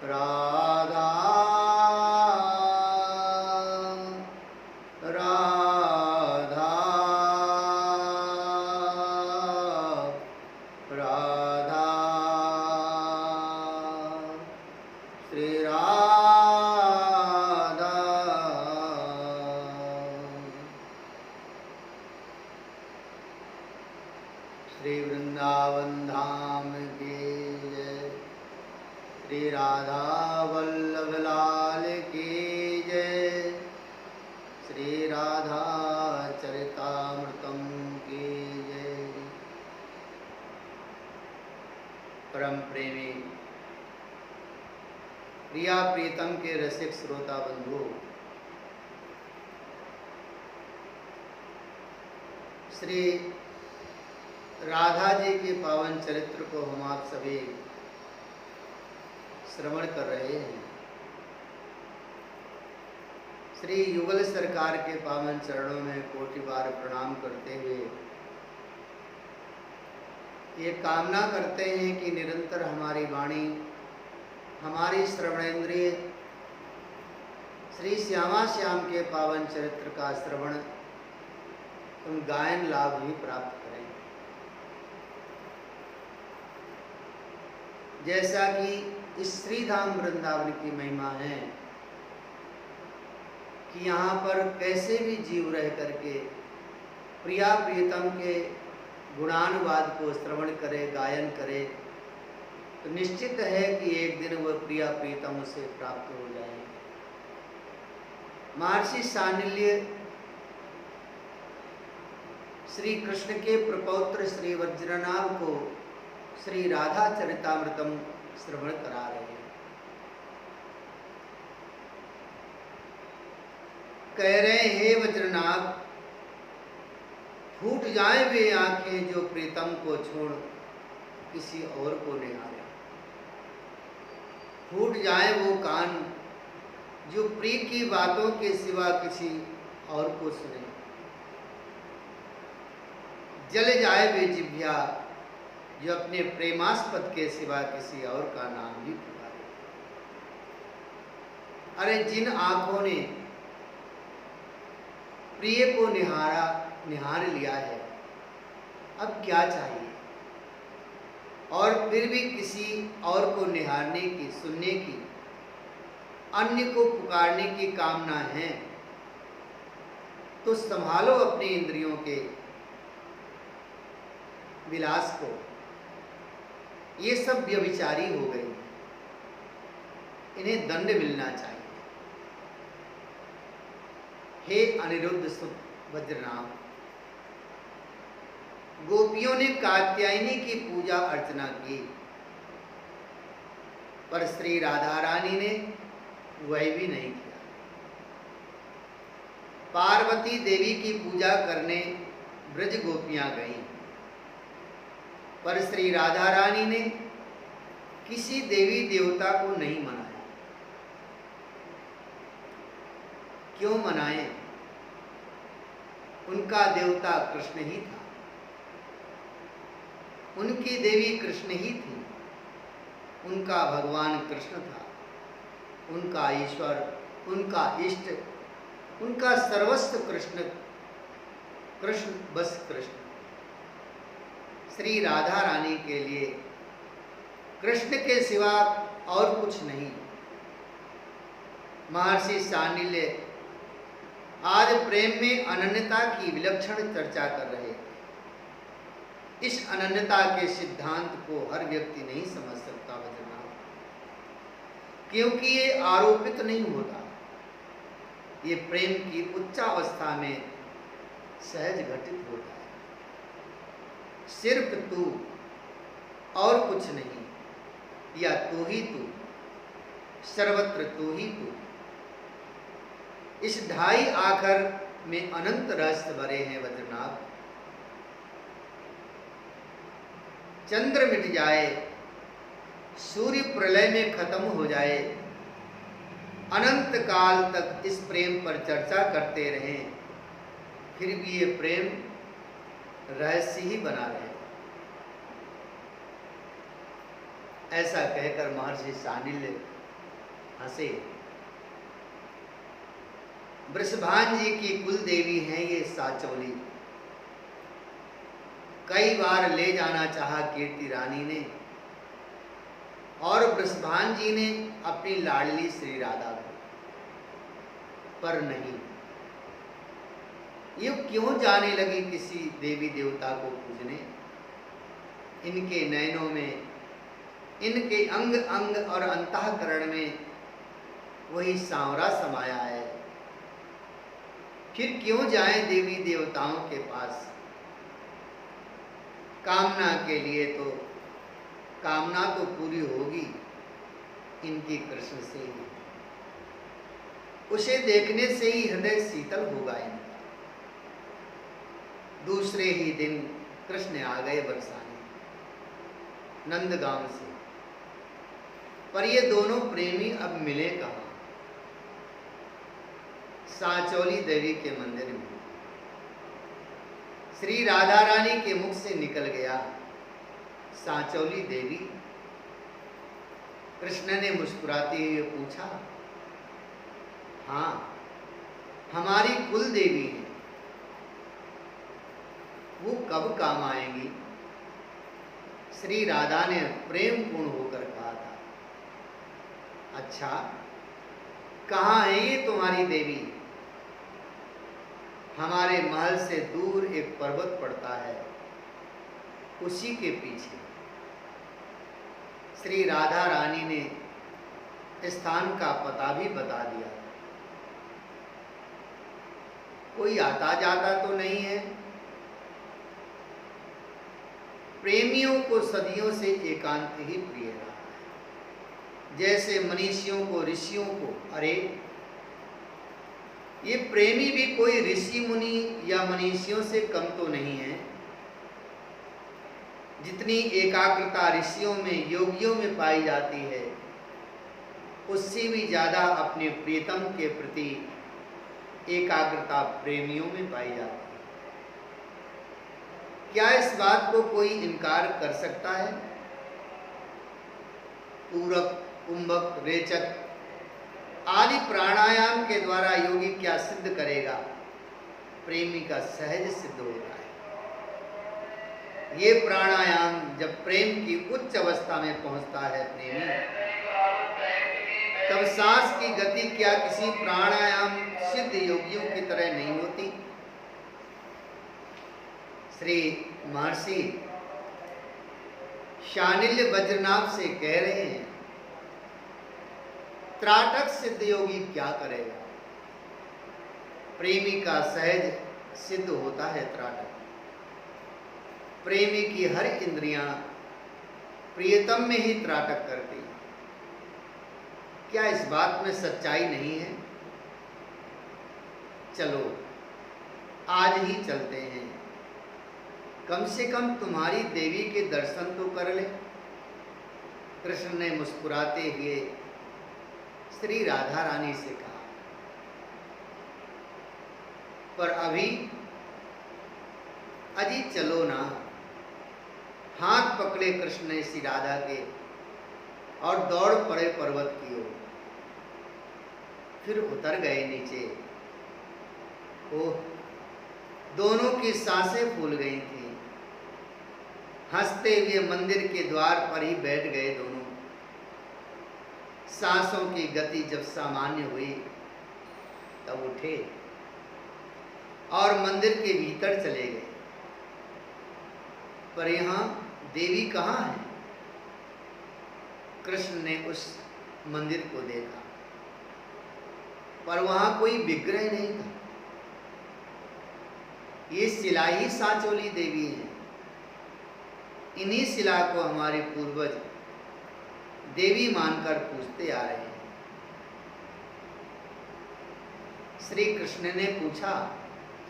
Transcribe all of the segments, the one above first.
राधा राधा राधा श्री राधा श्री वृंदावन धाम की जय। श्री राधा वल्लभ लाल की जय। श्री राधा चरितामृतम की जय। परम प्रेमी प्रिया प्रीतम के रसिक श्रोता बंधु, श्री राधा जी के पावन चरित्र को हम आप सभी श्रवण कर रहे हैं। श्री युगल सरकार के पावन चरणों में कोटि बार प्रणाम करते हुए ये कामना करते हैं कि निरंतर हमारी वाणी, हमारी श्रवणेंद्रिय श्री श्यामा श्याम के पावन चरित्र का श्रवण तुम गायन लाभ भी प्राप्त करें। जैसा कि इस श्रीधाम वृंदावन की महिमा है कि यहाँ पर कैसे भी जीव रह करके प्रिया प्रियतम के गुणानुवाद को श्रवण करे, गायन करे, तो निश्चित है कि एक दिन वह प्रिया प्रीतम उसे प्राप्त हो जाएंगे। महर्षि सानिल्य श्री कृष्ण के प्रपौत्र श्री वज्रनाभ को श्री राधा चरितामृतम श्रवण करा रहे हैं। कह रहे हैं, हे वज्रनाभ, फूट जाए वे आंखें जो प्रीतम को छोड़ किसी और को निहारे। फूट जाए वो कान जो प्रिय की बातों के सिवा किसी और को सुने। जल जाए वे जिह्वा जो अपने प्रेमास्पद के सिवा किसी और का नाम भी पुकारे। अरे जिन आंखों ने प्रिय को निहार लिया है, अब क्या चाहिए? और फिर भी किसी और को निहारने की, सुनने की, अन्य को पुकारने की कामना है, तो संभालो अपनी इंद्रियों के विलास को। ये सब व्यभिचारी हो गई, इन्हें दंड मिलना चाहिए। हे अनिरुद्ध सुत वज्रनाभ, गोपियों ने कात्यायनी की पूजा अर्चना की, पर श्री राधा रानी ने वह भी नहीं किया। पार्वती देवी की पूजा करने ब्रज गोपियां गईं, पर श्री राधा रानी ने किसी देवी देवता को नहीं मनाया। क्यों मनाए? उनका देवता कृष्ण ही था, उनकी देवी कृष्ण ही थी, उनका भगवान कृष्ण था, उनका ईश्वर, उनका इष्ट, उनका सर्वस्व कृष्ण, कृष्ण बस कृष्ण। श्री राधा रानी के लिए कृष्ण के सिवा और कुछ नहीं। महर्षि सानिल्य आज प्रेम में अनन्यता की विलक्षण चर्चा कर रहे हैं। इस अनन्यता के सिद्धांत को हर व्यक्ति नहीं समझ सकता वज्रनाभ, क्योंकि ये आरोपित नहीं होता, ये प्रेम की उच्चावस्था में सहज घटित होता है। सिर्फ तू और कुछ नहीं, या तू ही तू, सर्वत्र तू ही तू। इस ढाई आखर में अनंत रहस्य भरे हैं वज्रनाभ। चंद्र मिट जाए, सूर्य प्रलय में खत्म हो जाए, अनंत काल तक इस प्रेम पर चर्चा करते रहें, फिर भी ये प्रेम रहस्य ही बना रहे। ऐसा कहकर महर्षि सानिल्य हंसे। वृषभान जी की कुल देवी हैं ये साचौली। कई बार ले जाना चाहा कीर्ति रानी ने, और वृषभान जी ने अपनी लाडली श्री राधा को, पर नहीं। ये क्यों जाने लगी किसी देवी देवता को पूजने? इनके नयनों में, इनके अंग अंग और अंतःकरण में वही सांवरा समाया है। फिर क्यों जाएं देवी देवताओं के पास? कामना के लिए तो कामना तो पूरी होगी इनकी कृष्ण से ही। उसे देखने से ही हृदय शीतल होगा इनका। दूसरे ही दिन कृष्ण आ गए बरसाने नंदगांव से। पर ये दोनों प्रेमी अब मिले कहाँ? साचौली देवी के मंदिर में। श्री राधा रानी के मुख से निकल गया, साचौली देवी। कृष्ण ने मुस्कुराते हुए पूछा, हाँ, हमारी कुल देवी है, वो कब काम आएंगी? श्री राधा ने प्रेम पूर्ण होकर कहा था। अच्छा, कहाँ है ये तुम्हारी देवी? हमारे महल से दूर एक पर्वत पड़ता है, उसी के पीछे। श्री राधा रानी ने स्थान का पता भी बता दिया। कोई आता जाता तो नहीं है? प्रेमियों को सदियों से एकांत ही प्रिय रहा है, जैसे मनीषियों को ऋषियों को। अरे, ये प्रेमी भी कोई ऋषि मुनि या मनीषियों से कम तो नहीं है। जितनी एकाग्रता ऋषियों में, योगियों में पाई जाती है, उससे भी ज्यादा अपने प्रियतम के प्रति एकाग्रता प्रेमियों में पाई जाती है। क्या इस बात को कोई इनकार कर सकता है? पूरक, कुंभक, रेचक आदि प्राणायाम के द्वारा योगी क्या सिद्ध करेगा? प्रेमी का सहज सिद्ध होता है। ये प्राणायाम जब प्रेम की उच्च अवस्था में पहुंचता है प्रेमी, तब सांस की गति क्या किसी प्राणायाम सिद्ध योगियों की तरह नहीं होती? श्री महर्षि शानिल्य वज्रनाभ से कह रहे हैं, त्राटक सिद्ध योगी क्या करेगा? प्रेमी का सहज सिद्ध होता है त्राटक। प्रेमी की हर इंद्रियां प्रियतम में ही त्राटक करती। क्या इस बात में सच्चाई नहीं है? चलो आज ही चलते हैं, कम से कम तुम्हारी देवी के दर्शन तो कर ले। कृष्ण ने मुस्कुराते हुए श्री राधा रानी से कहा। पर अजी चलो ना। हाथ पकड़े कृष्ण ने श्री राधा के और दौड़ पड़े पर्वत की ओर। फिर उतर गए नीचे। ओह, दोनों की सांसें फूल गई थी। हंसते हुए मंदिर के द्वार पर ही बैठ गए दोनों। सांसों की गति जब सामान्य हुई तब उठे और मंदिर के भीतर चले गए। पर यहाँ देवी कहाँ है? कृष्ण ने उस मंदिर को देखा, पर वहाँ कोई विग्रह नहीं था। ये शिला ही साचौली देवी है। इन्हीं शिला को हमारे पूर्वज देवी मानकर पूजते आ रहे हैं। श्री कृष्ण ने पूछा,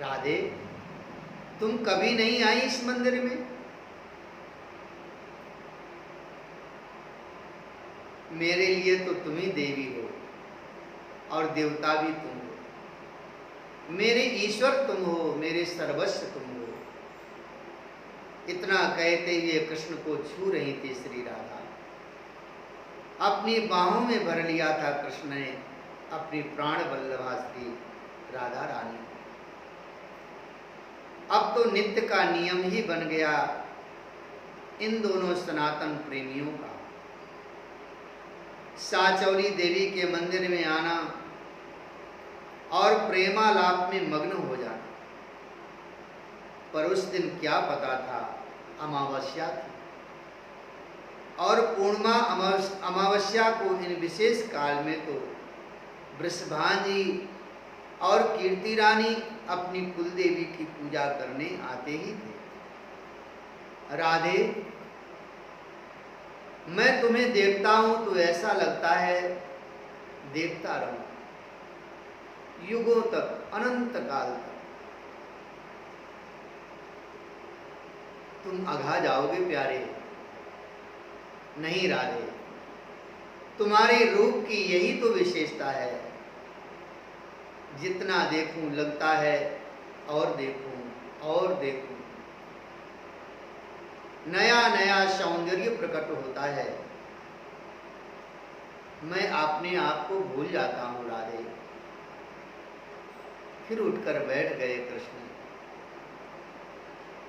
राधे, तुम कभी नहीं आई इस मंदिर में? मेरे लिए तो तुम ही देवी हो और देवता भी तुम हो। मेरे ईश्वर तुम हो, मेरे सर्वस्व तुम हो। इतना कहते हुए कृष्ण को छू रही थी श्री राधा। अपनी बाहों में भर लिया था कृष्ण ने अपनी प्राण वल्लभा श्री राधा रानी। अब तो नित्य का नियम ही बन गया इन दोनों सनातन प्रेमियों का साचौली देवी के मंदिर में आना और प्रेमालाप में मग्न हो जाना। पर उस दिन क्या पता था, अमावस्या थी और पूर्णिमा अमावस्या को इन विशेष काल में तो वृषभान जी और कीर्ति रानी अपनी कुलदेवी की पूजा करने आते ही थे। राधे, मैं तुम्हें देखता हूं तो ऐसा लगता है देखता रहूं युगों तक, अनंत काल तक। तुम अघा जाओगे प्यारे। नहीं राधे, तुम्हारे रूप की यही तो विशेषता है। जितना देखूं लगता है और देखूं और देखूं, नया नया सौंदर्य प्रकट होता है। मैं अपने आप को भूल जाता हूं राधे। फिर उठकर बैठ गए कृष्ण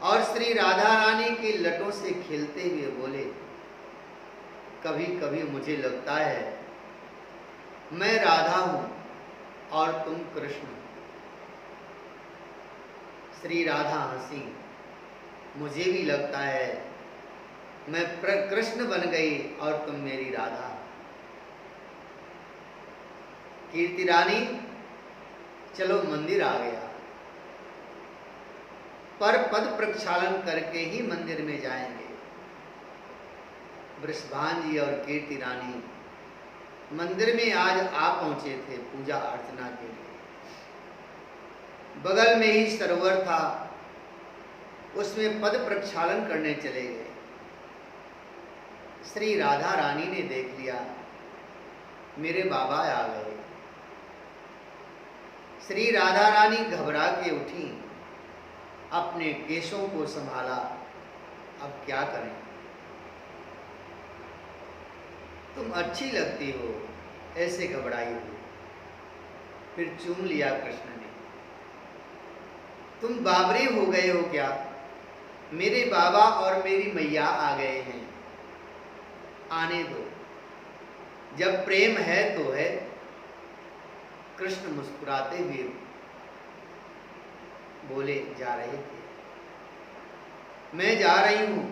और श्री राधा रानी की लटों से खेलते हुए बोले, कभी कभी मुझे लगता है मैं राधा हूं और तुम कृष्ण। श्री राधा हंसी, मुझे भी लगता है मैं कृष्ण बन गई और तुम मेरी राधा। कीर्ति रानी, चलो मंदिर आ गया, पर पद प्रक्षालन करके ही मंदिर में जाएंगे। वृषभान जी और कीर्ति रानी मंदिर में आज आ पहुंचे थे पूजा अर्चना के लिए। बगल में ही सरोवर था, उसमें पद प्रक्षालन करने चले गए। श्री राधा रानी ने देख लिया मेरे बाबा आ गए। श्री राधा रानी घबरा के उठी, अपने केशों को संभाला, अब क्या करें। तुम अच्छी लगती हो, ऐसे घबराई हो। फिर चूम लिया कृष्ण ने। तुम बाबरे हो गए हो क्या? मेरे बाबा और मेरी मैया आ गए हैं, आने दो। जब प्रेम है तो है। कृष्ण मुस्कुराते हुए बोले, जा रहे थे। मैं जा रही हूं,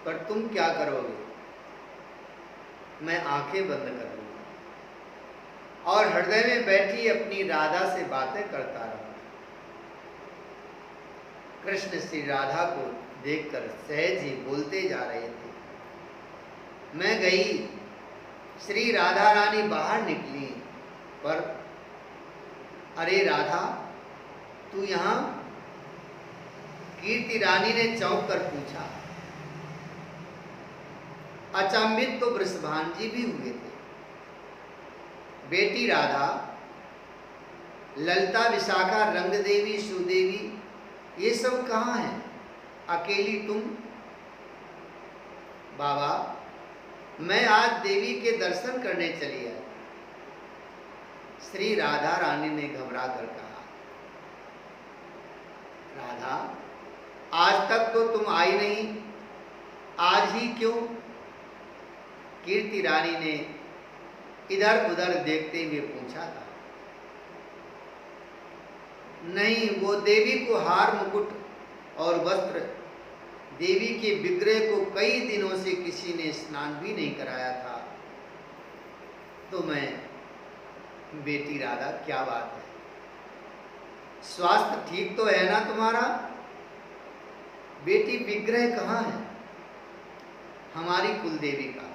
पर तुम क्या करोगे? मैं आंखें बंद कर लूंगा और हृदय में बैठी अपनी राधा से बातें करता रहूंगा। कृष्ण श्री राधा को देखकर सहज ही बोलते जा रहे थे। मैं गई, श्री राधा रानी बाहर निकली, पर अरे राधा, तू यहां? कीर्ति रानी ने चौंक कर पूछा। अचंभित तो वृषभान जी भी हुए थे। बेटी राधा, ललिता, विशाखा, रंग देवी, सुदेवी, ये सब कहाँ हैं? अकेली तुम? बाबा, मैं आज देवी के दर्शन करने चली आई। श्री राधा रानी ने घबरा कर कहा, राधा, आज तक तो तुम आई नहीं, आज ही क्यों? कीर्ति रानी ने इधर उधर देखते हुए पूछा था। नहीं, वो देवी को हार, मुकुट और वस्त्र, देवी के विग्रह को कई दिनों से किसी ने स्नान भी नहीं कराया था। तो मैं, बेटी राधा, क्या बात है? स्वास्थ्य ठीक तो है ना तुम्हारा? बेटी, विग्रह कहाँ है हमारी कुलदेवी का?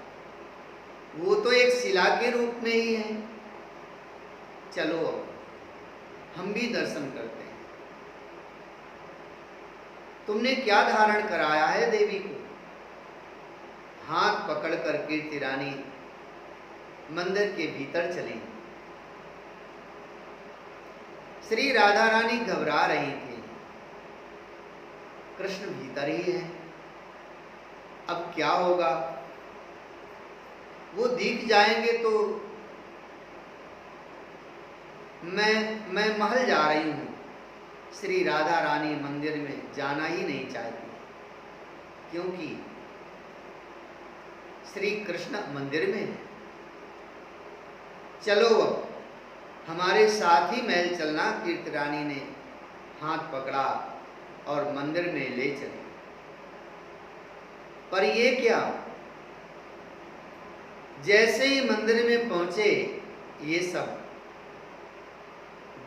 वो तो एक शिला के रूप में ही है। चलो अब हम भी दर्शन करते हैं। तुमने क्या धारण कराया है देवी को? हाथ पकड़कर कीर्ति रानी मंदिर के भीतर चली। श्री राधा रानी घबरा रही थी। कृष्ण भीतर ही है, अब क्या होगा? वो दिख जाएंगे तो मैं महल जा रही हूँ, श्री राधा रानी मंदिर में जाना ही नहीं चाहती, क्योंकि श्री कृष्ण मंदिर में है। चलो अब हमारे साथ ही महल चलना। कीर्ति रानी ने हाथ पकड़ा और मंदिर में ले चली। पर ये क्या, जैसे ही मंदिर में पहुंचे ये सब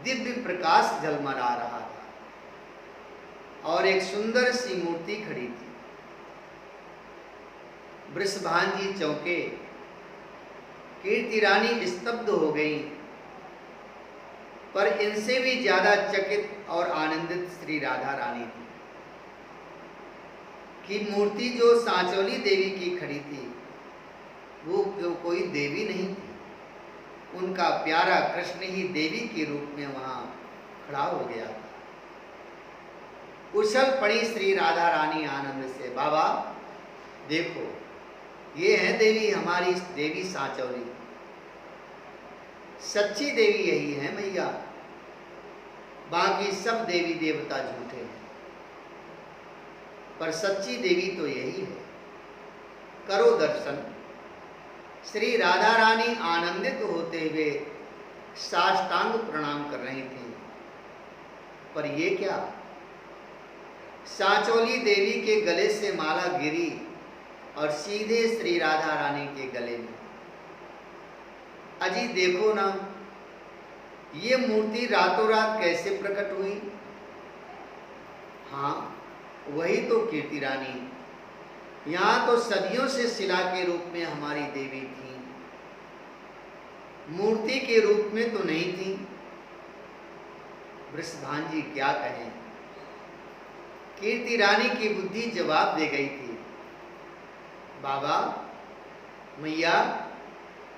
दिव्य प्रकाश झलमला रहा था और एक सुंदर सी मूर्ति खड़ी थी। वृषभांजी चौंके, कीर्ति रानी स्तब्ध हो गई, पर इनसे भी ज्यादा चकित और आनंदित श्री राधा रानी थी कि मूर्ति जो सांचौली देवी की खड़ी थी वो कोई देवी नहीं थी, उनका प्यारा कृष्ण ही देवी के रूप में वहां खड़ा हो गया था। उछल पड़ी श्री राधा रानी आनंद से। बाबा देखो, ये है देवी, हमारी देवी सांचौली, सच्ची देवी यही है मैया, बाकी सब देवी देवता झूठे हैं, पर सच्ची देवी तो यही है। करो दर्शन। श्री राधा रानी आनंदित होते हुए साष्टांग प्रणाम कर रही थी, पर ये क्या, सांचौली देवी के गले से माला गिरी और सीधे श्री राधा रानी के गले में। अजी देखो ना, ये मूर्ति रातों रात कैसे प्रकट हुई। हाँ वही तो कीर्ति रानी, यहाँ तो सदियों से शिला के रूप में हमारी देवी थी, मूर्ति के रूप में तो नहीं थी। वृषभांजी क्या कहें, कीर्ति रानी की बुद्धि जवाब दे गई थी। बाबा मैया,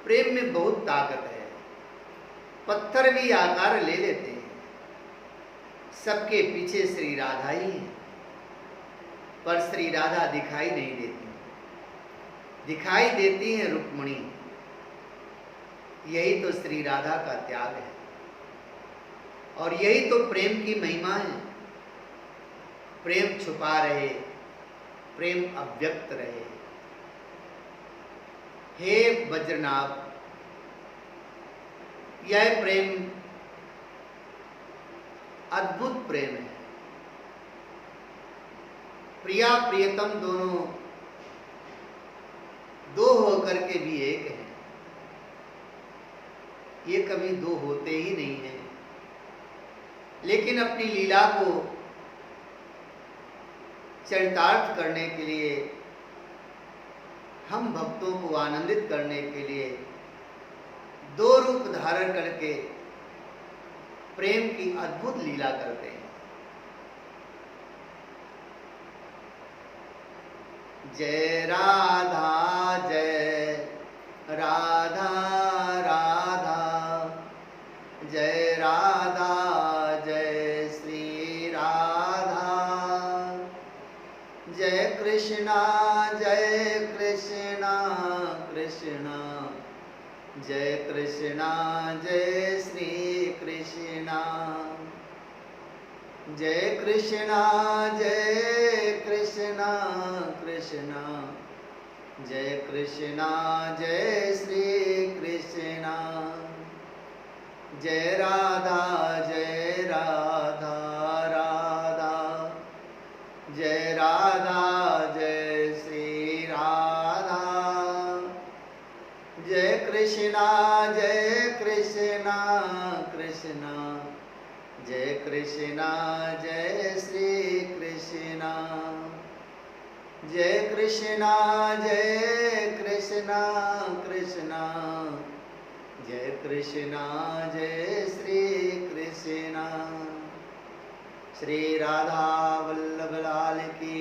प्रेम में बहुत ताकत है, पत्थर भी आकार ले लेते हैं, सबके पीछे श्री राधा ही है, पर श्री राधा दिखाई नहीं देती, दिखाई देती है रुक्मिणी। यही तो श्री राधा का त्याग है और यही तो प्रेम की महिमा है। प्रेम छुपा रहे, प्रेम अव्यक्त रहे। हे वज्रनाभ, यह प्रेम अद्भुत प्रेम है। प्रिया प्रियतम दोनों दो होकर के भी एक हैं, ये कभी दो होते ही नहीं हैं, लेकिन अपनी लीला को चरितार्थ करने के लिए, हम भक्तों को आनंदित करने के लिए दो रूप धारण करके प्रेम की अद्भुत लीला करते हैं। जय राधा जय राधा राधा, जय राधा जय श्री राधा, जय कृष्णा कृष्णा, जय कृष्णा जय श्री कृष्णा, जय कृष्णा कृष्णा, जय कृष्णा जय श्री कृष्णा, जय राधा राधा, जय राधा जय श्री राधा, जय कृष्णा कृष्णा, जय कृष्णा जय श्री कृष्णा, जय कृष्णा कृष्णा, जय कृष्णा जय श्री कृष्णा। श्री राधा वल्लभ लाल की।